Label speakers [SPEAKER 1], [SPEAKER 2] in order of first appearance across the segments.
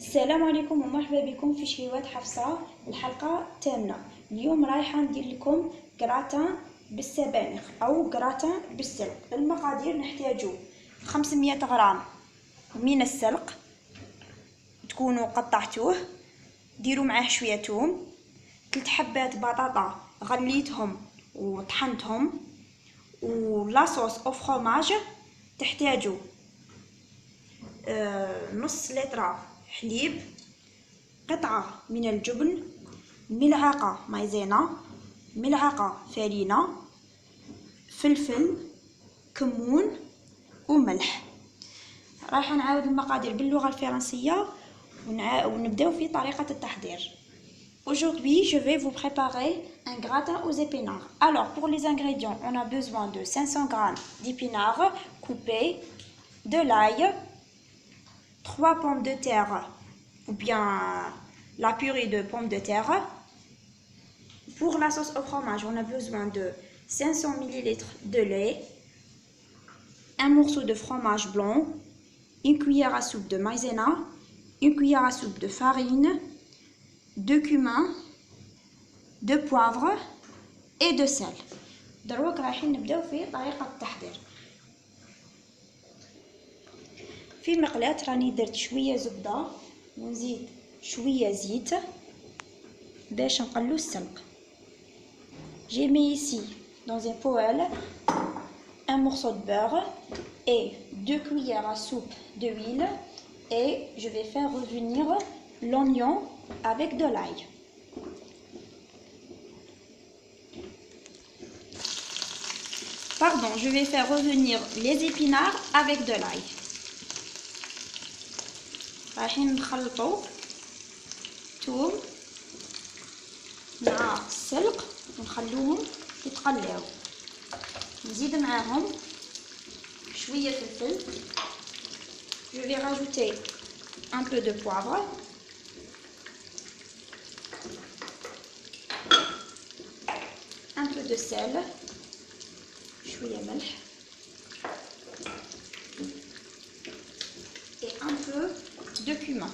[SPEAKER 1] السلام عليكم ومرحبا بكم في شهيوات حفصة الحلقة الثامنة. اليوم رايحة ندير لكم كراتان بالسبانخ أو كراتان بالسلق. المقادير نحتاجو 500 غرام من السلق تكونوا قطعتوه، ديروا معاه شوية توم، 3 حبات بطاطا غليتهم وطحنتهم، ولاصوص او فرomاج تحتاجوا نص لتر حليب، قطعة من الجبن، ملعقة مايزينا، ملعقة فرينة، فلفل، كمون وملح. راح نعاود المقادير باللغة الفرنسية ونبداو في طريقة التحضير. Aujourd'hui, je vais vous préparer un gratin aux épinards. Alors, pour les ingrédients, on a besoin de 500 g d'épinards coupés, de l'ail, 3 pommes de terre ou bien la purée de pommes de terre. Pour la sauce au fromage, on a besoin de 500 ml de lait, un morceau de fromage blanc, une cuillère à soupe de maïzena, une cuillère à soupe de farine, de cumin, de poivre et de sel. دروك رايحين نبداو في طريقة التحضير. في مقلاة راني درت شوية زبدة ونزيد شوية زيت باش نقلو السلق. J'ai mis ici dans un poêle un morceau de beurre et 2 cuillères à soupe d'huile et je vais faire revenir l'oignon avec de l'ail. Pardon, je vais faire revenir les épinards avec de l'ail. رايحين نخلطوا توم مع السلق ونخلوهم يتقلاو. نزيد معاهم شوية فلفل. Je vais rajouter un peu de poivre. Un peu de sel. شوية ملح. Et un peu de cumin.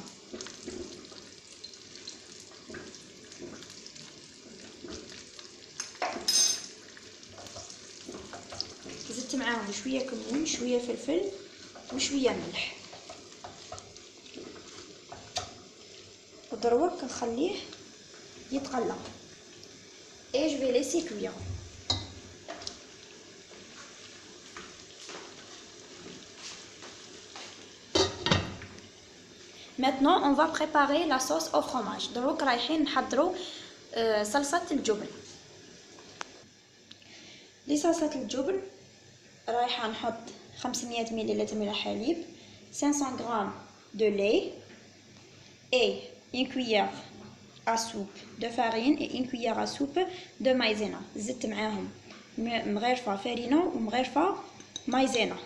[SPEAKER 1] زدت معاهم شوية كمون، شوية فلفل وشوية ملح. ودروك نخليه يتقلى. Et je vais laisser cuire. Maintenant, on va préparer la sauce au fromage. دروك رايحين نحضروا صلصة الجبن. لصلصة الجبن رايحة نحط 500 مل من الحليب، 500 g de lait et une cuillère à soupe de farine et une cuillère à soupe de maïzena. زدت معاهم مغرفة فرينة ومغرفة مايزينا.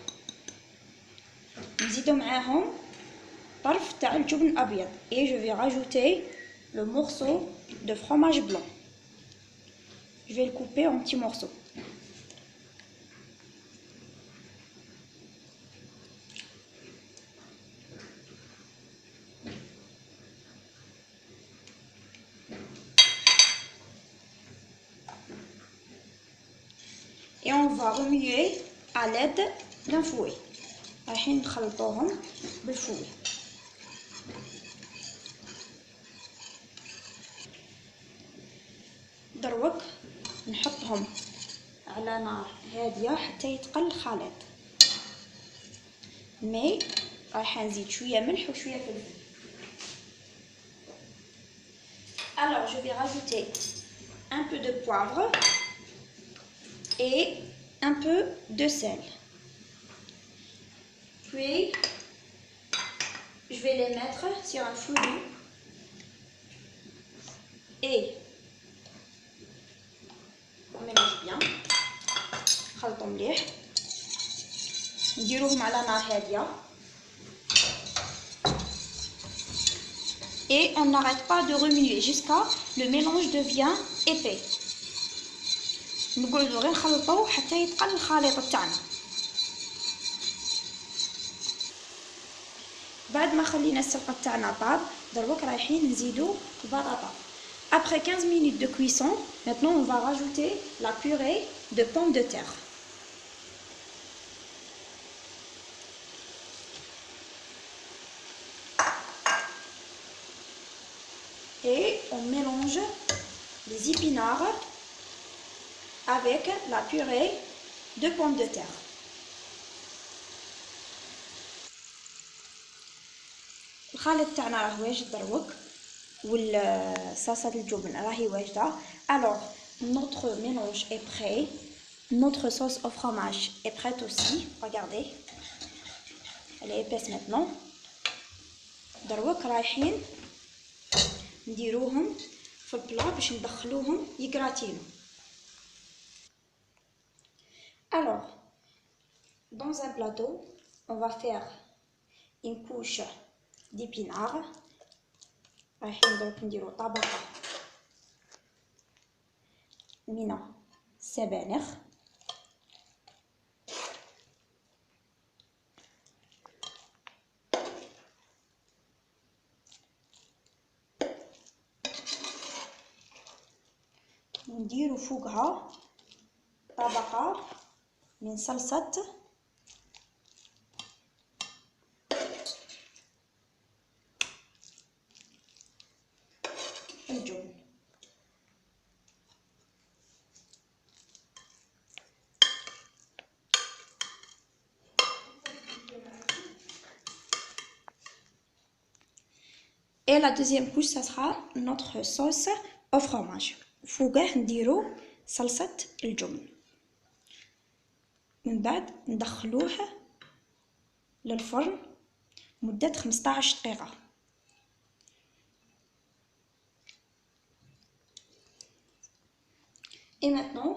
[SPEAKER 1] نزيدو معاهم طرف تاع الجبن الابيض et je vais rajouter le morceau de fromage blanc. Je vais le couper en petits morceaux. Et on va remuer à l'aide d'un fouet. رايحين نخلطوهم بالفوي. دروك نحطهم على نار هادية حتى يتقل الخليط. مي رايحة نزيد شوية ملح وشوية فلفل. Alors je vais rajouter un peu de poivre et un peu de sel. Puis je vais les mettre sur un fouillis et on mélange bien. نخلطو مليح. نديروهم على نار هادية. Et on n'arrête pas de remuer jusqu'à le mélange devient épais. نقعدو غير نخلطو حتى يتقل الخليط تاعنا. بعد ما خلينا السلقة تاعنا طاب دروك رايحين نزيدو البطاطا. Après 15 minutes de cuisson, maintenant on va rajouter la purée de pommes de terre. Et on mélange les épinards avec la purée de pommes de terre. الخليط تاعنا راه واجد دروك والصلصة الجبن راهي واجدة. Alors notre mélange est prêt, notre sauce au fromage est prête aussi. Regardez, elle est épaisse maintenant. دروك رايحين نديروهم في البلا باش ندخلوهم يقراتينو. Alors dans un plateau on va faire une couche d'épinards. رايحين دروك نديرو طبقة من السبانخ. ونديرو فوقها طبقة من صلصة الجبن. Et la deuxième couche, ça sera notre sauce au fromage. فوقه نديرو صلصة الجبن. من بعد ندخلوه للفرن مدة 15 دقيقة. Et maintenant,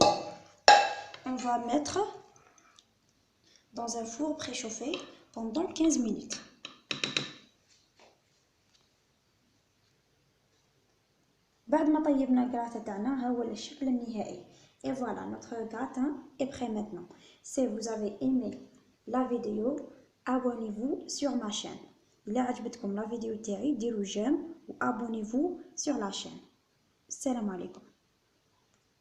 [SPEAKER 1] on va mettre dans un four préchauffé pendant 15 minutes. بعد ما طيبنا الكراتا تاعنا ها هو الشكل النهائي. Et voilà, notre gratin est prêt maintenant. Si vous avez aimé la vidéo, abonnez-vous sur ma chaîne. إلا عجبتكم la vidéo تاعي ديروا j'aime و abonnez-vous sur la chaîne. السلام عليكم.